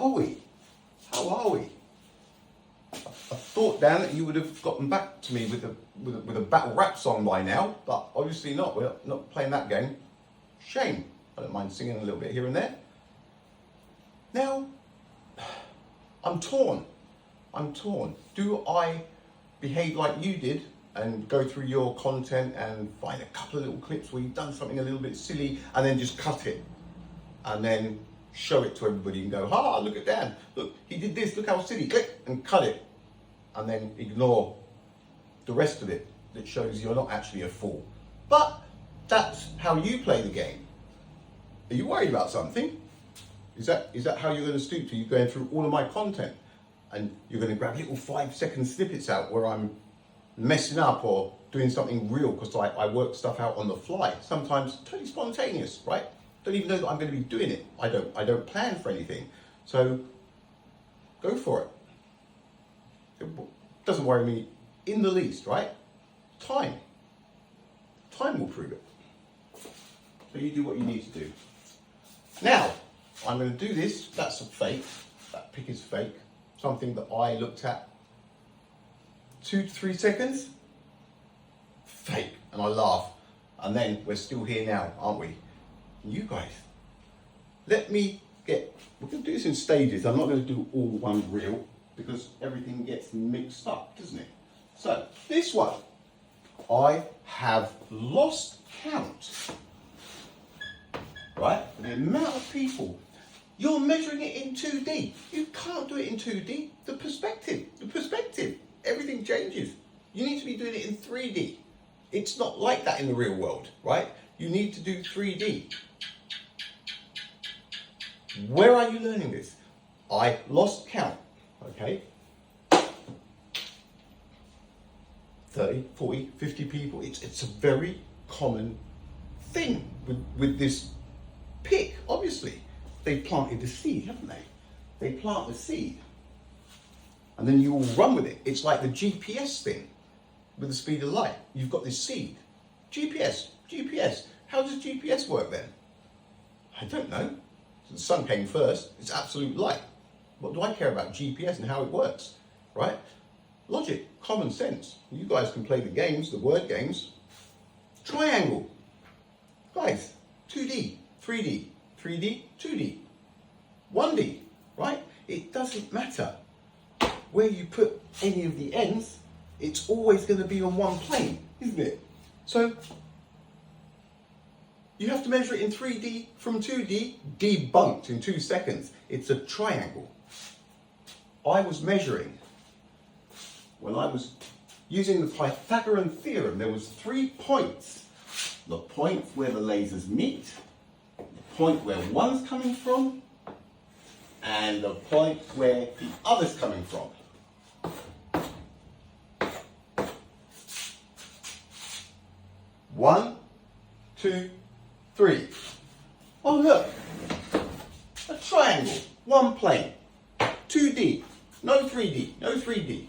are we? How are we? I thought, Dan, that you would have gotten back to me with a battle rap song by now, but obviously not. We're not playing that game. Shame. I don't mind singing a little bit here and there. Now, I'm torn. Do I behave like you did and go through your content and find a couple of little clips where you've done something a little bit silly and then just cut it and then show it to everybody and go, ha, look at Dan, look, he did this, look how silly, click, and cut it, and then ignore the rest of it that shows you're not actually a fool. But that's how you play the game. Are you worried about something? Is that how you're going to stoop to? You're going through all of my content and you're going to grab little 5-second snippets out where I'm messing up or doing something real because I work stuff out on the fly. Sometimes totally spontaneous, right? Don't even know that I'm going to be doing it. I don't plan for anything. So go for it. It doesn't worry me in the least, right? Time will prove it. So you do what you need to do. Now, I'm going to do this. That's a fake. That pic is fake. Something that I looked at 2 to 3 seconds. Fake. And I laugh. And then we're still here now, aren't we? You guys. We're going to do this in stages. I'm not going to do all one reel because everything gets mixed up, doesn't it? So, this one. I have lost count. Right? The amount of people. You're measuring it in 2D. You can't do it in 2D. The perspective. Everything changes. You need to be doing it in 3D. It's not like that in the real world, right? You need to do 3D. Where are you learning this? I lost count, okay? 30, 40, 50 people. It's a very common thing with this pick, obviously. They planted the seed, haven't they? They plant the seed. And then you all run with it. It's like the GPS thing with the speed of light. You've got this seed. GPS. How does GPS work then? I don't know. The sun came first. It's absolute light. What do I care about GPS and how it works? Right? Logic, common sense. You guys can play the games, the word games. Triangle. Guys, 2D, 3D, 3D, 2D, 1D, right? It doesn't matter where you put any of the ends, it's always going to be on one plane, isn't it? So you have to measure it in 3D from 2D, debunked in 2 seconds. It's a triangle. I was measuring, when I was using the Pythagorean theorem, there was 3 points. The point where the lasers meet, the point where one's coming from, and the point where the other's coming from. One, 2, 3. Oh look, a triangle, one plane, 2D, no 3D, no 3D.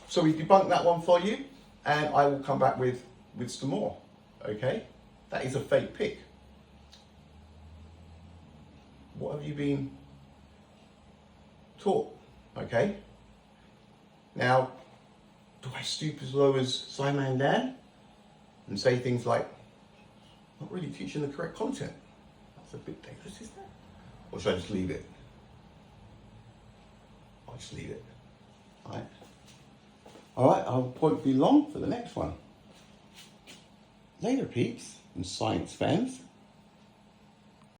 So we debunked that one for you, and I will come back with some more, okay? That is a fake pic. What have you been taught, okay? Now, do I stoop as low as Simon Dan and say things like, not really teaching the correct content? That's a bit dangerous, isn't it? Or should I just leave it? I'll just leave it, all right? All right, I won't be long for the next one. Later, peeps and science fans.